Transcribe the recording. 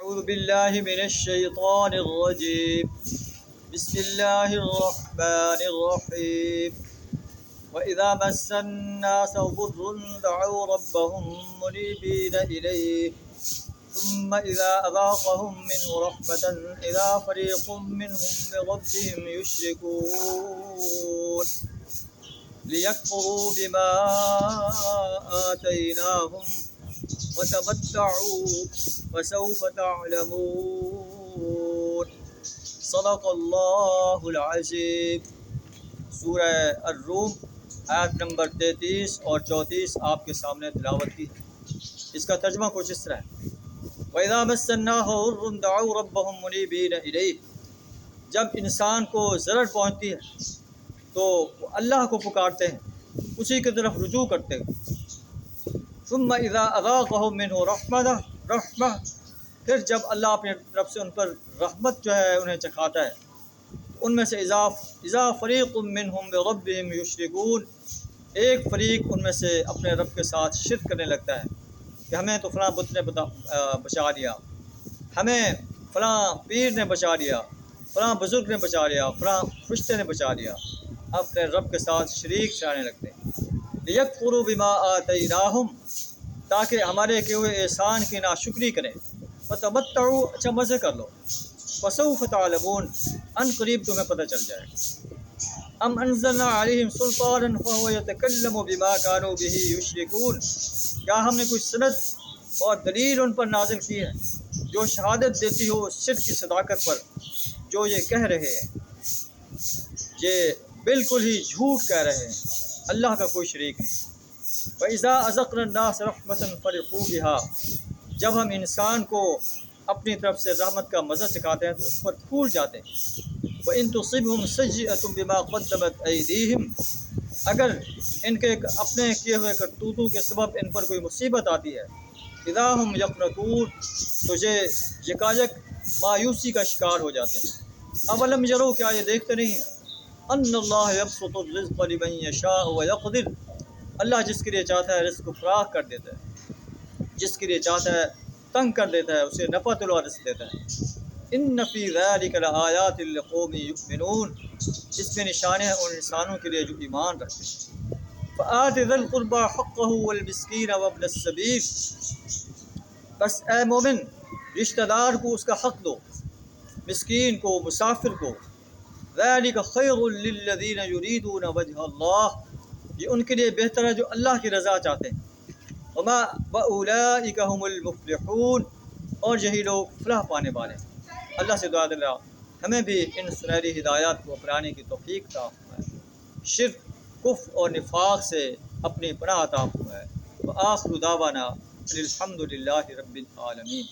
أعوذ بالله من الشيطان الرجيم. بسم الله الرحمن الرحيم. وإذا مس الناس ضر دعوا ربهم منيبين إليه ثم إذا أذاقهم منه رحمة إذا فريق منهم بربهم يشركون ليكفروا بما آتيناهم وتمتعوا وسوف تعلمون. صدق اللہ العظیم. سورہ الروم آیت نمبر 33 اور 34 آپ کے سامنے تلاوت کی. اس کا ترجمہ کچھ اس طرح ہے: وَإِذَا مَسَّ النَّاسَ ضُرٌّ دَعَوْا رَبَّهُم مُنِيبِينَ إِلَيْهِ. جب انسان کو ضرر پہنچتی ہے تو وہ اللہ کو پکارتے ہیں، اسی کی طرف رجوع کرتے ہیں. ثم اذا اذاقهم منه رحمہ، پھر جب اللہ اپنی طرف سے ان پر رحمت جو ہے انہیں چکھاتا ہے، ان میں سے اذا فریق منهم بربهم یشرکون، ایک فریق ان میں سے اپنے رب کے ساتھ شرک کرنے لگتا ہے کہ ہمیں تو فلاں بت نے بچا لیا، ہمیں فلاں پیر نے بچا لیا، فلاں بزرگ نے بچا لیا، فلاں فرشتے نے بچا لیا. اپنے رب کے ساتھ شریک ٹھہرانے لگتے ہیں. لیکفروا بما آتیناہم، تاکہ ہمارے کیے ہوئے احسان کی ناشکری کریں. فتمتعوا، اچھا مزے کر لو. وسوف تعلمون، ان قریب تمہیں پتہ چل جائے. ام انزلنا علیہم سلطانا فهو یتکلم بما كانوا به یشرکون، کیا ہم نے کوئی سند اور دلیل ان پر نازل کی ہے جو شہادت دیتی ہو اس شرک کی صداقت پر جو یہ کہہ رہے ہیں؟ یہ بالکل ہی جھوٹ کہہ رہے ہیں، اللہ کا کوئی شریک نہیں. وَإِذَا أَذَقْنَا النَّاسَ رَحْمَةً فَرِحُوا بِهَا، جب ہم انسان کو اپنی طرف سے رحمت کا مزہ چکھاتے ہیں تو اس پر پھول جاتے ہیں. وَإِن تُصِبْهُمْ سَيِّئَةٌ بِمَا قَدَّمَتْ أَيْدِيهِمْ، اگر ان کے اپنے کیے ہوئے کرتوتوں کے سبب ان پر کوئی مصیبت آتی ہے، اِذَا هُمْ يَقْنَطُونَ، تو یہ یکایک مایوسی کا شکار ہو جاتے ہیں. اولم یروا، کیا یہ دیکھتے نہیں ہیں، ان اللہ یبسط الرزق لمن یشاء ویقدر، اللہ جس کے لیے چاہتا ہے رزق کو فراخ کر دیتا ہے، جس کے لیے چاہتا ہے تنگ کر دیتا ہے، اسے نفع طلوع رزق دیتا ہے. ان فی ذلک لآیات لقوم یؤمنون، اس میں نشانے ہیں ان انسانوں کے لیے جو ایمان رکھتے ہیں. فآت ذی القربى حقہ والمسکین وابن السبیل، بس اے مومن رشتہ دار کو اس کا حق دو، مسکین کو، مسافر کو. ذلک خیر للذین یریدون وجہ اللہ، یہ ان کے لیے بہتر ہے جو اللہ کی رضا چاہتے ہیں. وَأُولَئِكَ هُمُ الْمُفْلِحُونَ، اور یہی لوگ فلاح پانے والے ہیں. اللہ سے دعا دلا ہمیں بھی ان سنہری ہدایات کو اپنانے کی توفیق عطا فرمائے، شرک، کفر اور نفاق سے اپنی پناہ عطا فرمائے. وآخر دعوانا الحمد للہ رب العالمین.